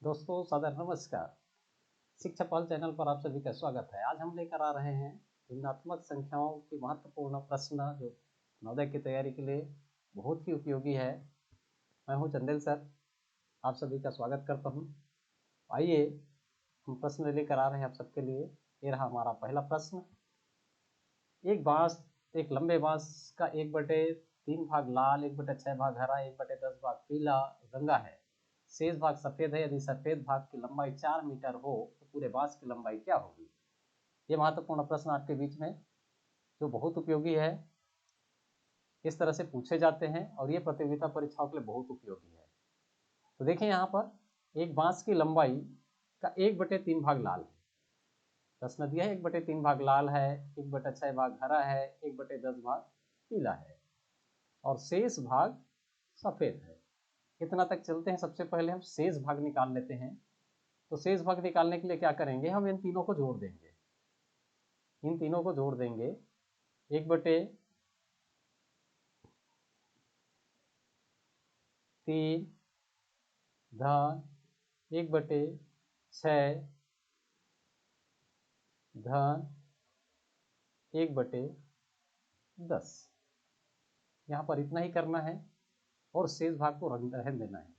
दोस्तों सादर नमस्कार। शिक्षा पहल चैनल पर आप सभी का स्वागत है। आज हम लेकर आ रहे हैं भिन्नात्मक संख्याओं की महत्वपूर्ण प्रश्न जो नवोदय की तैयारी के लिए बहुत ही उपयोगी है। मैं हूं चंदेल सर, आप सभी का स्वागत करता हूं। आइए हम प्रश्न लेकर आ रहे हैं आप सबके लिए। ये रहा हमारा पहला प्रश्न। एक लंबे बांस का 1/3 भाग लाल, 1/6 भाग हरा, 1/10 भाग पीला रंगा है। शेष भाग सफेद है। यदि सफेद भाग की लंबाई 4 मीटर हो तो पूरे बांस की लंबाई क्या होगी? ये महत्वपूर्ण प्रश्न आपके बीच में जो बहुत उपयोगी है, इस तरह से पूछे जाते हैं और ये प्रतियोगिता परीक्षाओं के लिए बहुत उपयोगी है। तो देखिए यहाँ पर एक बांस की लंबाई का 1/3 भाग लाल है। प्रश्न दिया है 1/3 भाग लाल है, 1/6 भाग हरा है, 1/10 भाग पीला है और शेष भाग सफेद है। कितना तक चलते हैं? सबसे पहले हम शेष भाग निकाल लेते हैं। तो शेष भाग निकालने के लिए क्या करेंगे? हम इन तीनों को जोड़ देंगे। 1/3 धन 1/6 धन 1/10, यहाँ पर इतना ही करना है और शेष भाग को रहने देना है।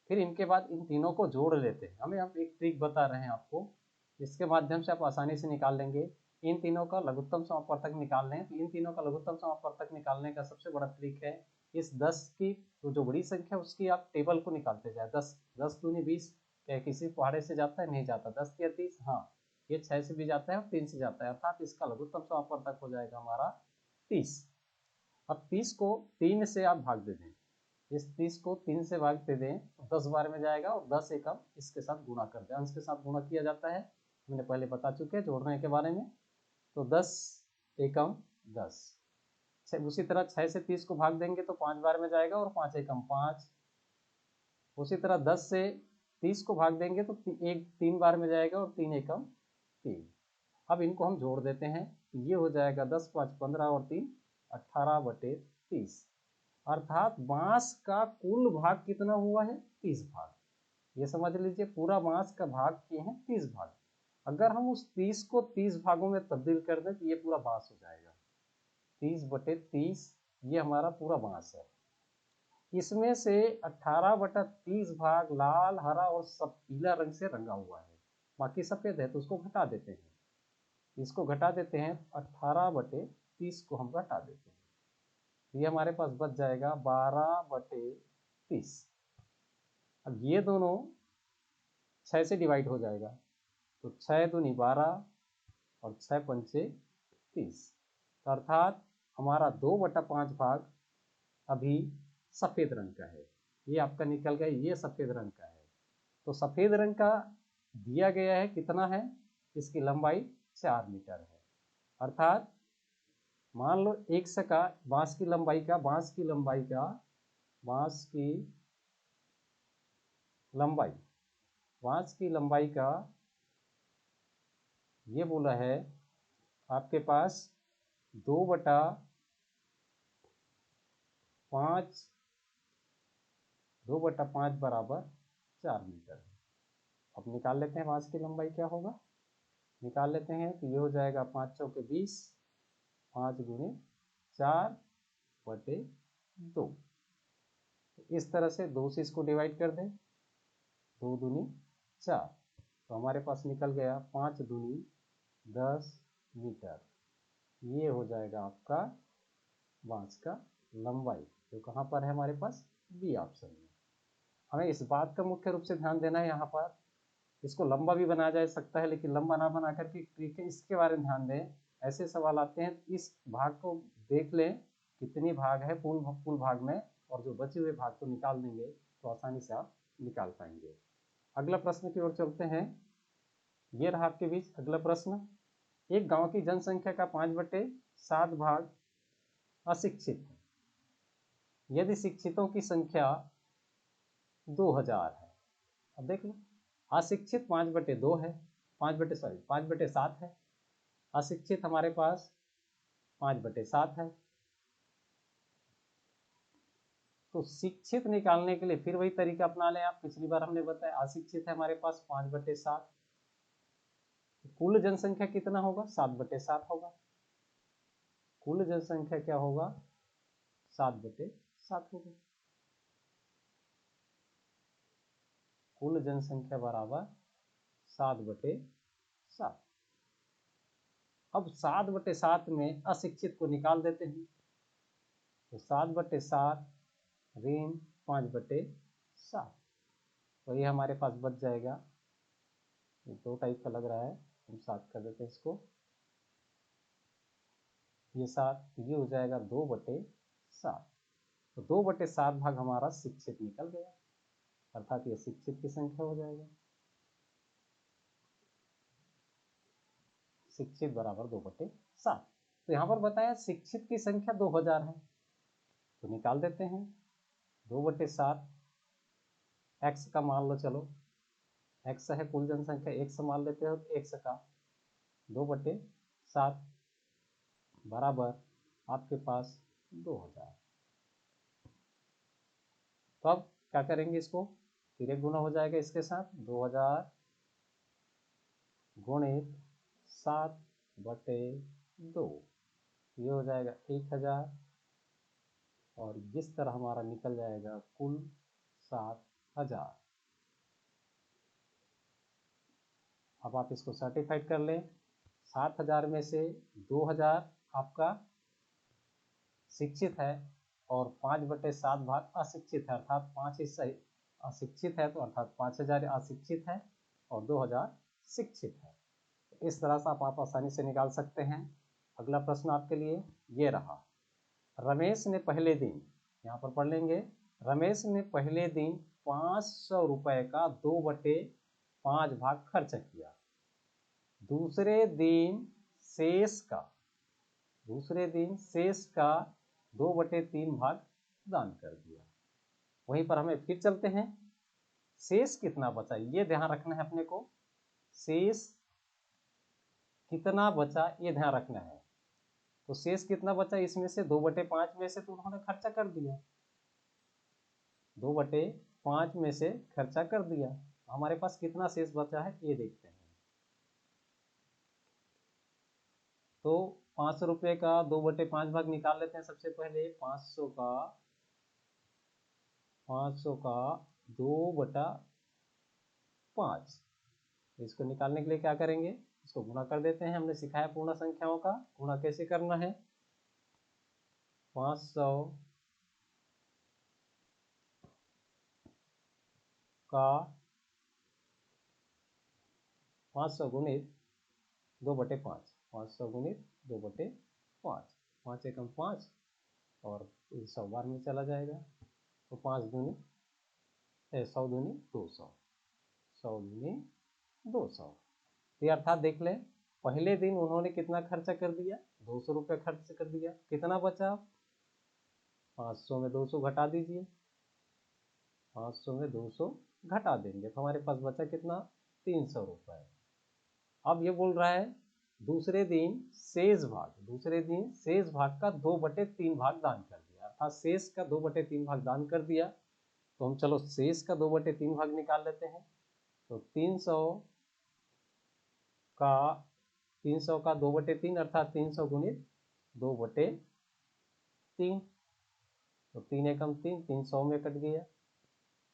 फिर इनके बाद इन तीनों को जोड़ लेते हैं। हमें आप एक ट्रिक बता रहे हैं आपको, जिसके माध्यम से आप आसानी से निकाल लेंगे। इन तीनों का लघुत्तम समापवर्तक निकाल लें। तो इन तीनों का लघुत्तम समापवर्तक निकालने का सबसे बड़ा ट्रिक है, इस 10 की जो बड़ी संख्या उसकी आप टेबल को निकालते जाए। 10 दूनी 20, क्या किसी पहाड़े से जाता है? नहीं जाता। 10 या 30, हाँ ये 6 से भी जाता है और 3 से जाता है, अर्थात इसका लघुत्तम समापवर्तक हो जाएगा हमारा 30। अब 30 को 3 से आप भाग दे दें। इस 30 को 3 से भाग दे दें तो 10 बार में जाएगा और 10 एकम इसके साथ गुणा कर दें। अंश के साथ गुणा किया जाता है, मैंने पहले बता चुके हैं जोड़ने के बारे में। तो 10 एकम 10। उसी तरह 6 से 30 को भाग देंगे तो 5 बार में जाएगा और 5 एकम 5। उसी तरह 10 से 30 को भाग देंगे तो 3 बार में जाएगा और 3 एकम 3। अब इनको हम जोड़ देते हैं। ये हो जाएगा 10 5 15 और 3 18/30, अर्थात बांस का कुल भाग कितना हुआ है? 30 भाग। ये समझ लीजिए पूरा बांस का भाग किए हैं 30 भाग। अगर हम उस 30 को 30 भागों में तब्दील कर दें तो ये पूरा बांस हो जाएगा। 30/30 ये हमारा पूरा बांस है। इसमें से 18/30 भाग लाल, हरा और सब पीला रंग से रंगा हुआ है, बाकी सफेद है तो उसको घटा देते हैं। इसको घटा देते हैं, 18/30 को हम घटा देते हैं। ये हमारे पास बच जाएगा 12/30। अब ये दोनों 6 से डिवाइड हो जाएगा तो 6 दूनी 12 और 6 पंचे 30, अर्थात हमारा 2/5 भाग अभी सफेद रंग का है। ये आपका निकल गया, ये सफेद रंग का है। तो सफेद रंग का दिया गया है कितना है? इसकी लंबाई 4 मीटर है। अर्थात मान लो एक सका बांस की लंबाई का ये बोला है आपके पास 2/5 बराबर 4 मीटर। अब निकाल लेते हैं बांस की लंबाई क्या होगा, निकाल लेते हैं। तो ये हो जाएगा 5 चौके 20, 5 गुणे 4/2। इस तरह से 2 से इसको डिवाइड कर दें, 2 दूनी 4, तो हमारे पास निकल गया 5 दूनी 10 मीटर। ये हो जाएगा आपका बांस का लंबाई, जो कहाँ पर है हमारे पास? बी ऑप्शन में। हमें इस बात का मुख्य रूप से ध्यान देना है, यहाँ पर इसको लंबा भी बनाया जा सकता है, लेकिन लंबा ना बना करके ट्रिक है इसके बारे में ध्यान दें। ऐसे सवाल आते हैं, इस भाग को देख लें कितनी भाग है कुल भाग में, और जो बचे हुए भाग को निकाल देंगे तो आसानी से आप निकाल पाएंगे। अगला प्रश्न की ओर चलते हैं। ये रहा आपके बीच अगला प्रश्न। एक गांव की जनसंख्या का 5/7 भाग अशिक्षित है। यदि शिक्षितों की संख्या 2000 है। अब देख लो, अशिक्षित 5/2 है, 5/7 है, अशिक्षित हमारे पास 5/7 है। तो शिक्षित निकालने के लिए फिर वही तरीका अपना लें आप। पिछली बार हमने बताया अशिक्षित है हमारे पास 5/7, कुल जनसंख्या कितना होगा 7/7 होगा। कुल जनसंख्या क्या होगा 7/7 होगा। कुल जनसंख्या बराबर 7/7। अब 7/7 में अशिक्षित को निकाल देते हैं, तो 7/7 ऋण 5/7, तो ये हमारे पास बच जाएगा। ये 2 टाइप का लग रहा है, हम 7 कर देते हैं इसको। ये 7, ये हो जाएगा 2/7। तो 2/7 भाग हमारा शिक्षित निकल गया, अर्थात ये शिक्षित की संख्या हो जाएगा। शिक्षित बराबर 2/7। तो यहाँ पर बताया शिक्षित की संख्या 2000 है, तो निकाल देते हैं 2/7। x का मान लो, चलो x है कुल जनसंख्या, x मान लेते हो, तो x का 2/7 बराबर आपके पास 2000। तो अब क्या करेंगे, इसको फिर एक गुना हो जाएगा इसके साथ, 2000 गुणित 7/2, ये हो जाएगा 1000, और इस तरह हमारा निकल जाएगा कुल 7000। अब आप इसको सर्टिफाइड कर लें। 7000 में से 2000 आपका शिक्षित है और 5/7 भाग अशिक्षित है, अर्थात 5 हिस्सा अशिक्षित है, तो अर्थात 5000 अशिक्षित है और 2000 शिक्षित है। इस तरह से आप आसानी से निकाल सकते हैं। अगला प्रश्न आपके लिए ये रहा। रमेश ने पहले दिन, यहाँ पर पढ़ लेंगे, रमेश ने पहले दिन 500 रुपए का 2/5 भाग खर्च किया। दूसरे दिन शेष का 2/3 भाग दान कर दिया। वहीं पर हमें फिर चलते हैं, शेष कितना बचा ये ध्यान रखना है अपने को। शेष कितना बचा ये ध्यान रखना है। तो शेष कितना बचा, इसमें से 2/5 में से तो उन्होंने खर्चा कर दिया, 2/5 में से खर्चा कर दिया। हमारे पास कितना शेष बचा है ये देखते हैं। तो 500 रुपये का 2/5 भाग निकाल लेते हैं। सबसे पहले 500 का 2/5, इसको निकालने के लिए क्या करेंगे, इसको गुणा कर देते हैं। हमने सिखाया पूर्ण संख्याओं का गुणा कैसे करना है। 500 का 500 गुणित 2/5, 500 गुणित 2/5, 5 एकम 5 और 100 बार में चला जाएगा, तो 5 दूनी 100 दूनी 200, 100 दूनी 200। तो अर्थात देख लें, पहले दिन उन्होंने कितना खर्चा कर दिया, 200 रुपये खर्च कर दिया। कितना बचा, 500 में 200 घटा दीजिए, 500 में 200 घटा देंगे तो हमारे पास बचा कितना, 300 रुपये। अब ये बोल रहा है दूसरे दिन शेष भाग का 2/3 भाग दान कर दिया, अर्थात शेष का 2/3 भाग दान कर दिया। तो हम चलो शेष का 2/3 भाग निकाल लेते हैं। तो 300 का 2/3 अर्थात 300 गुणित 2/3, तो 3 एकम 3, 300 में कट गया।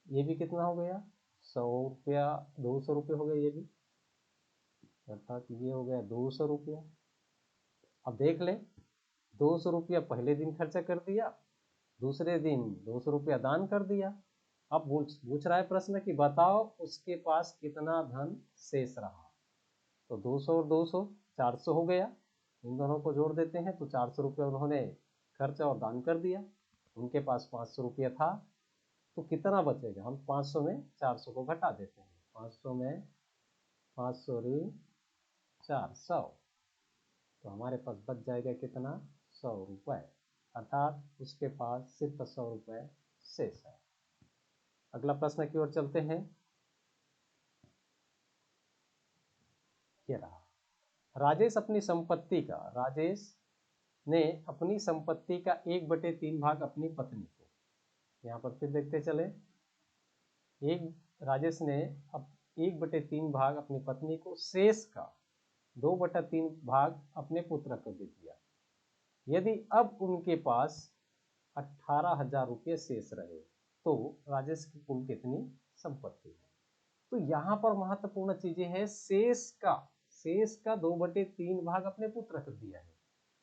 ये भी कितना हो गया, 100 रुपया, 200 रुपये हो गए ये भी, अर्थात ये हो गया 200 रुपया। अब देख ले, 200 रुपया पहले दिन खर्चा कर दिया, दूसरे दिन 200 रुपया दान कर दिया। अब पूछ रहा है प्रश्न कि बताओ उसके पास कितना धन शेष रहा। तो 200 और 200 400 हो गया, इन दोनों को जोड़ देते हैं तो 400 रुपया उन्होंने खर्चा और दान कर दिया। उनके पास 500 रुपया था, तो कितना बचेगा, हम 500 में 400 को घटा देते हैं। 500 में 500 ऋण 400, तो हमारे पास बच जाएगा कितना, 100 रुपये, अर्थात उसके पास सिर्फ 100 रुपये शेष है। अगला प्रश्न की ओर चलते हैं। ये रहा, राजेश ने अपनी संपत्ति का 1/3 भाग अपनी पत्नी को यहाँ पर फिर देखते चले, एक राजेश ने अब 1/3 भाग अपनी पत्नी को, शेष का 2/3 भाग अपने पुत्र को दे दिया। यदि अब उनके पास 18,000 रुपये शेष रहे तो राजेश की कुल कितनी संपत्ति है। तो यहाँ पर महत्वपूर्ण चीजें हैं, शेष का 2/3 भाग अपने पुत्र को दिया है,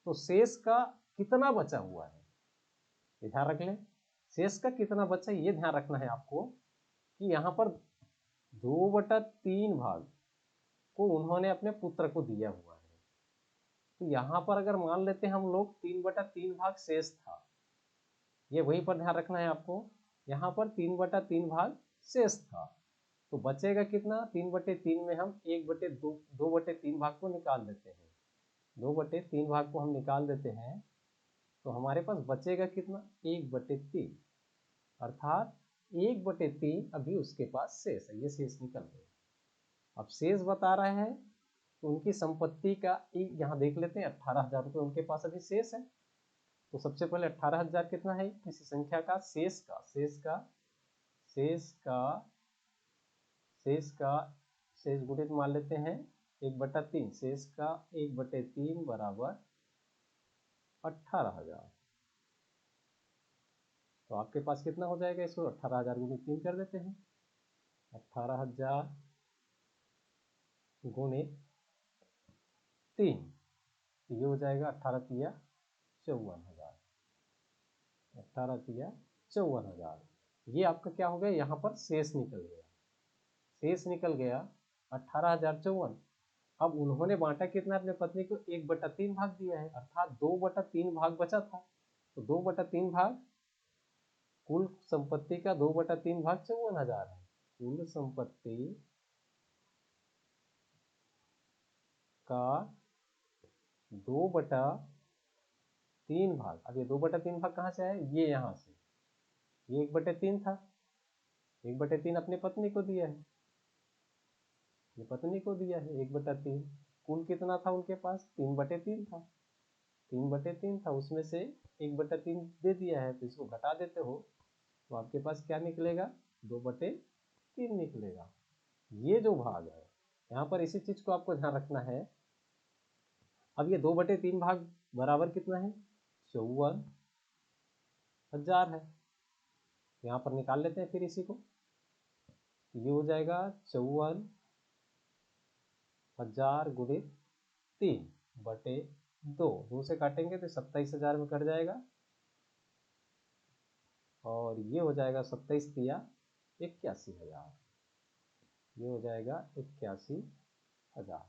तो शेष का कितना बचा हुआ है ये ध्यान रख लें। शेष का कितना बचा ये ध्यान रखना है आपको कि यहाँ पर 2/3 भाग को उन्होंने अपने पुत्र को दिया हुआ है। तो यहाँ पर अगर मान लेते हैं हम लोग 3/3 भाग शेष था, ये वहीं पर ध्यान रखना है आपको। यहाँ पर 3/3 भाग शेष था, तो बचेगा कितना, 3/3 में हम 2/3 भाग को निकाल देते हैं, 2/3 भाग को हम निकाल देते हैं, तो हमारे पास बचेगा कितना, 1/3, अर्थात 1/3 अभी उसके पास शेष है, ये शेष निकल गया। अब शेष बता रहे हैं तो उनकी संपत्ति का यहाँ देख लेते हैं, 18,000 रुपये उनके पास अभी शेष है। तो सबसे पहले 18,000 कितना है, किसी संख्या का शेष गुणित मान लेते हैं 1/3, शेष का 1/3 बराबर 18,000। तो आपके पास कितना हो जाएगा, इसको 18,000 गुणित 3 कर देते हैं, 18,000 गुणित 3, ये हो जाएगा 18 तिया 54,000, 18 तिया 54,000। ये आपका क्या हो गया, यहाँ पर शेष निकल गया, 18,054। अब उन्होंने बांटा कितना अपने पत्नी को, 1/3 भाग दिया है, अर्थात 2/3 भाग बचा था, तो 2/3 भाग कुल संपत्ति का 2/3 भाग 54,000 है, कुल संपत्ति का 2/3 भाग। अब ये 2/3 भाग कहाँ से आया, ये यहाँ से, ये 1/3 था, 1/3 अपनी पत्नी को दिया है, ये पत्नी को दिया है 1/3। कुल कितना था उनके पास, 3/3 था, 3/3 था, उसमें से 1/3 दे दिया है, तो इसको घटा देते हो तो आपके पास क्या निकलेगा, 2/3 निकलेगा। ये जो भाग है यहाँ पर इसी चीज को आपको ध्यान रखना है। अब ये 2/3 भाग बराबर कितना है, 54,000 है। यहाँ पर निकाल लेते हैं फिर इसी को, ये हो जाएगा 54,000 गुणित 3/2, 2 से काटेंगे तो 27,000 में कट जाएगा, और ये हो जाएगा 27 तिया 81,000, ये हो जाएगा 81,000।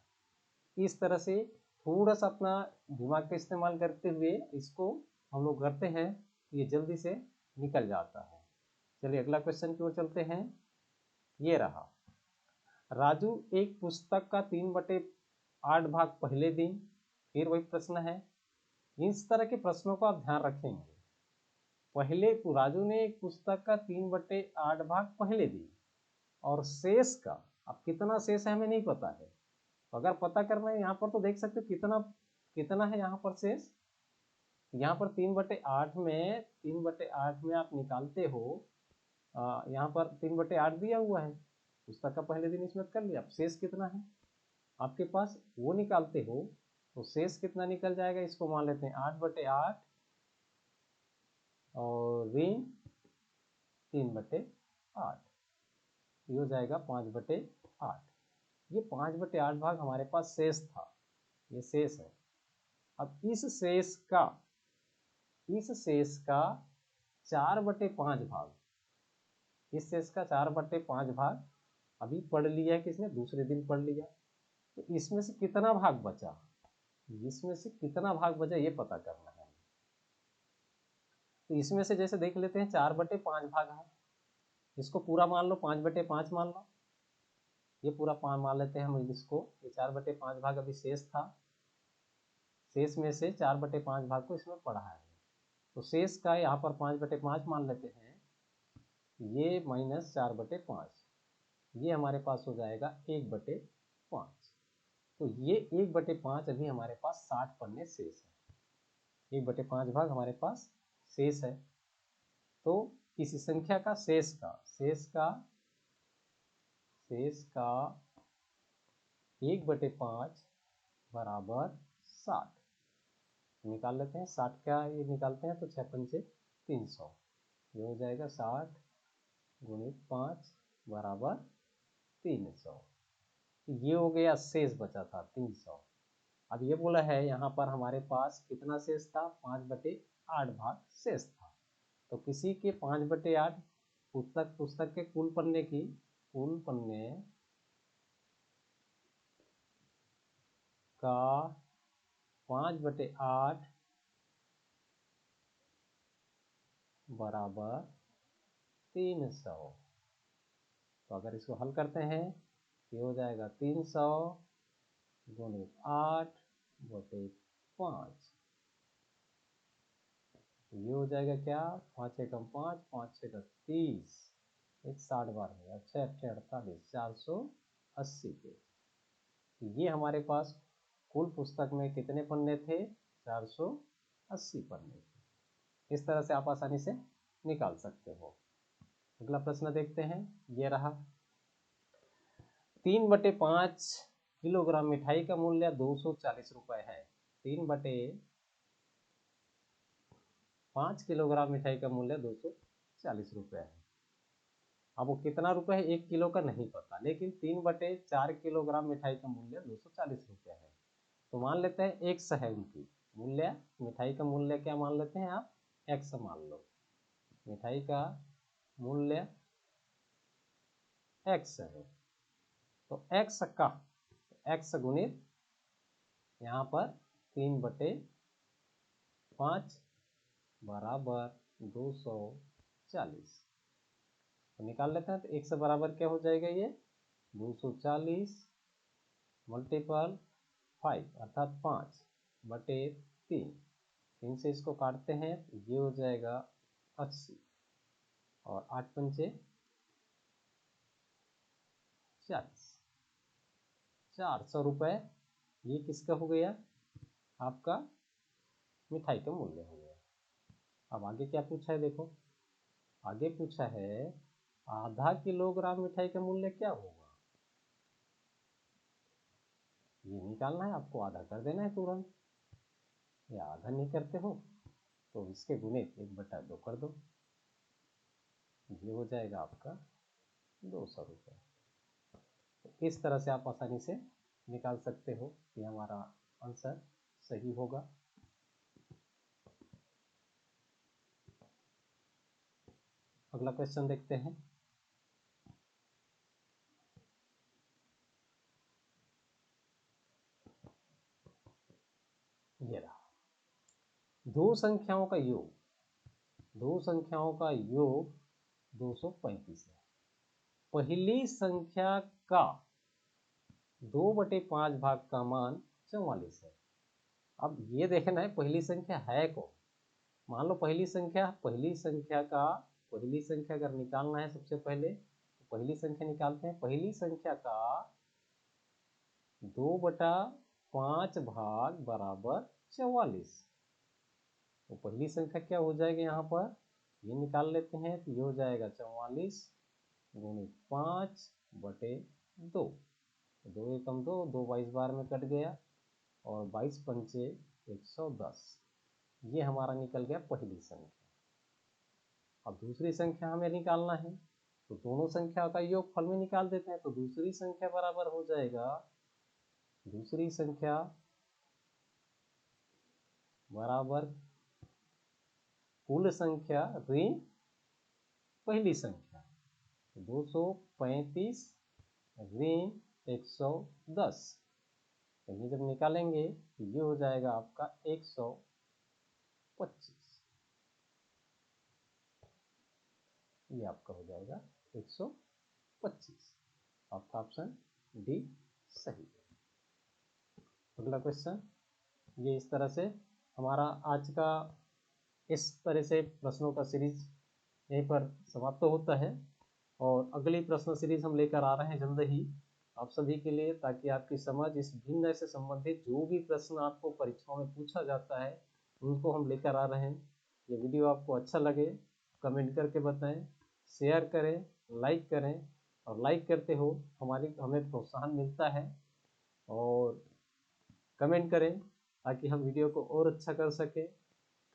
इस तरह से थोड़ा सा अपना दिमाग का इस्तेमाल करते हुए इसको हम लोग करते हैं, ये जल्दी से निकल जाता है। चलिए अगला क्वेश्चन की ओर चलते हैं। ये रहा, राजू एक पुस्तक का 3/8 भाग पहले दिन, फिर वही प्रश्न है। इस तरह के प्रश्नों को आप ध्यान रखेंगे, पहले राजू ने एक पुस्तक का 3/8 भाग पहले दिन, और शेष का, अब कितना शेष है हमें नहीं पता है, तो अगर पता करना है यहाँ पर तो देख सकते हो कितना है यहाँ पर शेष। यहाँ पर 3/8 में आप निकालते हो, यहाँ पर 3/8 दिया हुआ है, पुस्तक का पहले दिन इसमें कर लिया, अब शेष कितना है आपके पास वो निकालते हो, तो शेष कितना निकल जाएगा, इसको मान लेते हैं 8/8 और ऋण 3/8, ये हो जाएगा 5/8। ये 5/8 भाग हमारे पास शेष था, ये शेष है। अब इस शेष का 4/5 भाग, इस शेष का 4/5 भाग अभी पढ़ लिया है किसने, दूसरे दिन पढ़ लिया, तो इसमें से कितना भाग बचा, ये पता करना है। तो इसमें से जैसे देख लेते हैं 4/5 भाग है, इसको पूरा मान लो, 5/5 मान लो, ये पूरा 5 मान लेते हैं हम इसको, ये 4/5 भाग अभी शेष था, शेष में से 4/5 भाग को इसमें पढ़ा है, तो शेष का यहाँ पर 5/5 मान लेते हैं, ये माइनस 4/5, ये हमारे पास हो जाएगा 1/5। तो ये 1/5 अभी हमारे पास 60 पन्ने शेष है, 1/5 भाग हमारे पास शेष है। तो किसी संख्या का शेष का 1/5 बराबर 60 निकाल लेते हैं। 60 का ये निकालते हैं तो 6 पंचे 300, ये हो जाएगा 60 गुणित 5 बराबर 300। ये हो गया शेष बचा था 300। अब ये बोला है यहाँ पर हमारे पास कितना शेष था, 5/8 भाग शेष था। तो किसी के 5/8 पुस्तक के कुल पन्ने का 5/8 बराबर 300। तो अगर इसको हल करते हैं ये हो जाएगा 300 गुणित 8/5, ये हो जाएगा क्या, 5 एकम 5, 5 छः 30, 60 बार में 6 8 48, 480 पेज। ये हमारे पास कुल पुस्तक में कितने पन्ने थे, 480 पन्ने थे। इस तरह से आप आसानी से निकाल सकते हो। अगला प्रश्न देखते हैं, ये रहा। 3/5 किलोग्राम मिठाई का मूल्य 240 रुपए है। 3/5 किलोग्राम मिठाई का मूल्य 240 रुपए है। अब वो कितना रुपए है 1 किलो का नहीं पता, लेकिन 3/4 किलोग्राम मिठाई का मूल्य 240 रुपए है। तो मान लेते हैं एक्स है उनकी मूल्य, मिठाई का मूल्य क्या मान लेते हैं आप, एक्स मान लो। मिठाई का मूल्य एक्स है, तो एक्स गुणित यहाँ पर 3/5 बराबर 240। तो निकाल लेते हैं। तो एक्स बराबर क्या हो जाएगा, ये 240 मल्टीपल 5 अर्थात 5/3। 3 से इसको काटते हैं तो ये हो जाएगा 80 और 8 पंचे 40, 400 रुपये। ये किसका हो गया, आपका मिठाई का मूल्य हो गया। अब आगे क्या पूछा है, देखो आगे पूछा है आधा किलोग्राम मिठाई का मूल्य क्या होगा। ये निकालना है आपको, आधा कर देना है तुरंत। या आधा नहीं करते हो तो इसके गुणित 1/2 कर दो, ये हो जाएगा आपका 200 रुपये। तो इस तरह से आप आसानी से निकाल सकते हो कि हमारा आंसर सही होगा। अगला क्वेश्चन देखते हैं। ये रहा, दो संख्याओं का योग 235 है। पहली संख्या का 2/5 भाग का मान 44 है। अब ये देखना है पहली संख्या है कौन। मान लो पहली संख्या अगर निकालना है सबसे पहले तो पहली संख्या निकालते हैं। पहली संख्या का 2/5 भाग बराबर 44। तो पहली संख्या क्या हो जाएगी, यहाँ पर ये निकाल लेते हैं तो ये हो जाएगा 44 गुणित 5/2। 2 एकम 2, 2 22 बार में कट गया और 22 पंचे 110। ये हमारा निकल गया पहली संख्या। अब दूसरी संख्या हमें निकालना है तो दोनों संख्या का योगफल में निकाल देते हैं। तो दूसरी संख्या बराबर हो जाएगा, दूसरी संख्या बराबर कुल संख्या ऋण पहली संख्या, 235 ऋण 110। तो ये जब निकालेंगे तो ये हो जाएगा आपका 125। ये आपका हो जाएगा 125। आपका ऑप्शन डी सही है। अगला क्वेश्चन, ये इस तरह से हमारा आज का इस तरह से प्रश्नों का सीरीज यहीं पर समाप्त होता है। और अगली प्रश्न सीरीज हम लेकर आ रहे हैं जल्द ही आप सभी के लिए, ताकि आपकी समझ इस भिन्न से संबंधित जो भी प्रश्न आपको परीक्षाओं में पूछा जाता है उनको हम लेकर आ रहे हैं। ये वीडियो आपको अच्छा लगे कमेंट करके बताएं, शेयर करें, लाइक करें, और लाइक करते हो हमें प्रोत्साहन मिलता है। और कमेंट करें ताकि हम वीडियो को और अच्छा कर सकें।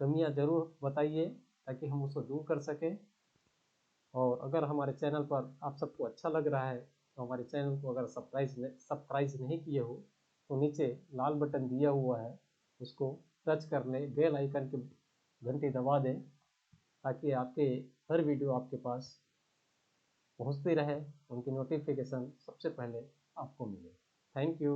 कमियां ज़रूर बताइए ताकि हम उसको दूर कर सकें। और अगर हमारे चैनल पर आप सबको अच्छा लग रहा है तो हमारे चैनल को अगर सब्सक्राइब नहीं किए हो तो नीचे लाल बटन दिया हुआ है, उसको टच कर लें, बेल आइकन की घंटी दबा दें ताकि आपके हर वीडियो आपके पास पहुंचती रहे, उनकी नोटिफिकेशन सबसे पहले आपको मिले। Thank you.